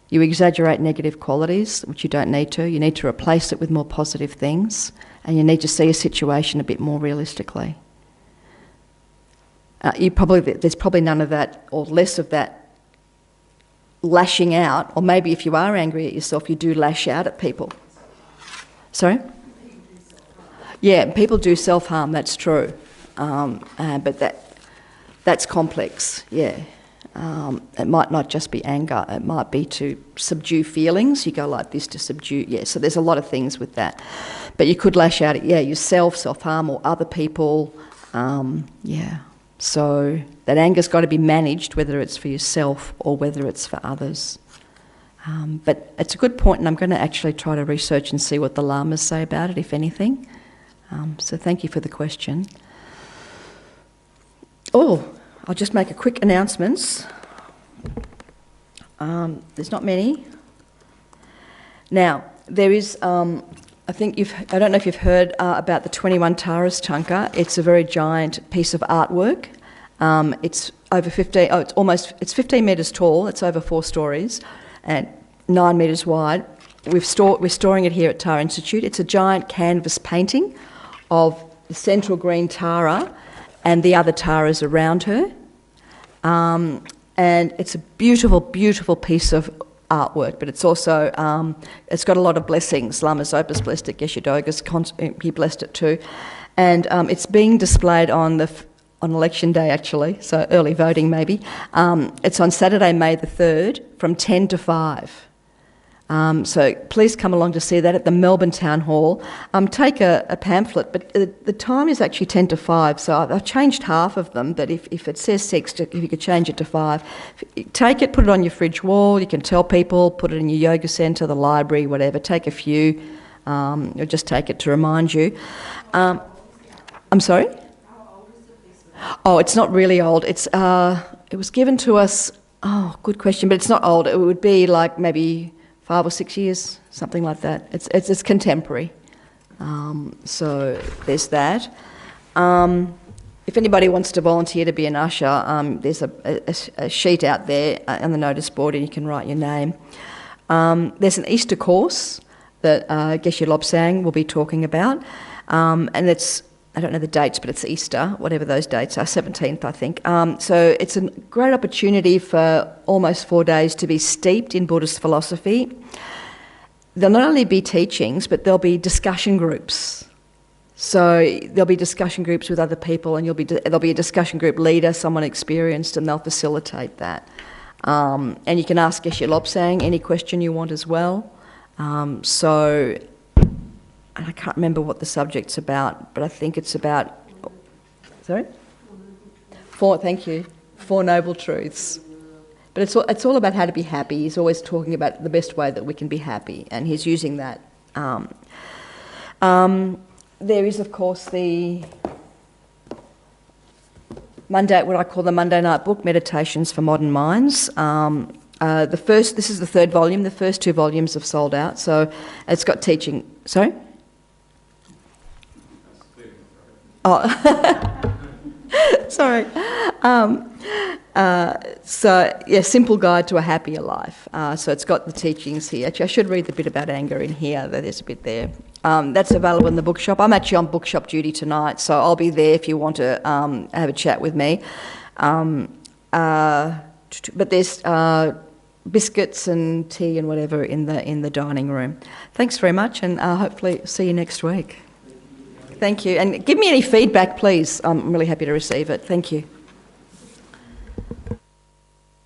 You exaggerate negative qualities, which you don't need to. You need to replace it with more positive things, and you need to see a situation a bit more realistically. There's probably none of that, or less of that, lashing out. Or maybe if you are angry at yourself, you do lash out at people. Sorry? Yeah, people do self-harm, that's true. But that's complex, yeah. It might not just be anger, it might be to subdue feelings. You go like this to subdue, yeah, so there's a lot of things with that. But you could lash out at, yourself, self-harm, or other people, yeah. So that anger's got to be managed, whether it's for yourself or whether it's for others. But it's a good point, and I'm going to actually try to research and see what the lamas say about it, if anything. So thank you for the question. Oh, I'll just make a quick announcements. There's not many. Now, there is, I don't know if you've heard about the 21 Taras Chanka. It's a very giant piece of artwork. It's over 15 metres tall. It's over 4 stories and 9 metres wide. We're storing it here at Tara Institute. It's a giant canvas painting of the central green Tara and the other Taras around her. And it's a beautiful, beautiful piece of artwork, but it's also, it's got a lot of blessings. Lama Zopa's blessed it, Geshe Doga's, he blessed it too. And it's being displayed on election day, actually, so early voting maybe. It's on Saturday, May the 3rd, from 10 to 5. So please come along to see that at the Melbourne Town Hall. Take a pamphlet, but the time is actually 10 to 5, so I've changed half of them, but if it says 6, if you could change it to 5. Take it, put it on your fridge wall, you can tell people, put it in your yoga centre, the library, whatever, take a few, or just take it to remind you. I'm sorry? How old is the piece? Oh, it's not really old. It was given to us, good question, but it's not old. It would be like maybe 5 or 6 years, something like that. It's contemporary. So there's that. If anybody wants to volunteer to be an usher, there's a sheet out there on the notice board, and you can write your name. There's an Easter course that Geshe Lobsang will be talking about, and it's, I don't know the dates, but it's Easter, whatever those dates are, 17th, I think. So it's a great opportunity for almost 4 days to be steeped in Buddhist philosophy. There'll not only be teachings, but there'll be discussion groups. So there'll be discussion groups with other people, and there'll be a discussion group leader, someone experienced, and they'll facilitate that. And you can ask Geshe Lobsang any question you want as well. So I can't remember what the subject's about, but I think it's about... Sorry? Thank you. 4 Noble Truths. But it's all about how to be happy. He's always talking about the best way that we can be happy, and he's using that. There is, of course, the what I call the Monday night book, Meditations for Modern Minds. This is the 3rd volume. The first 2 volumes have sold out, so it's got teaching... Sorry? Oh, sorry. Simple Guide to a Happier Life. So it's got the teachings here. Actually, I should read the bit about anger in here. There's a bit there. That's available in the bookshop. I'm actually on bookshop duty tonight, so I'll be there if you want to have a chat with me. But there's biscuits and tea and whatever in the dining room. Thanks very much, and hopefully see you next week. Thank you, and give me any feedback, please. I'm really happy to receive it. Thank you.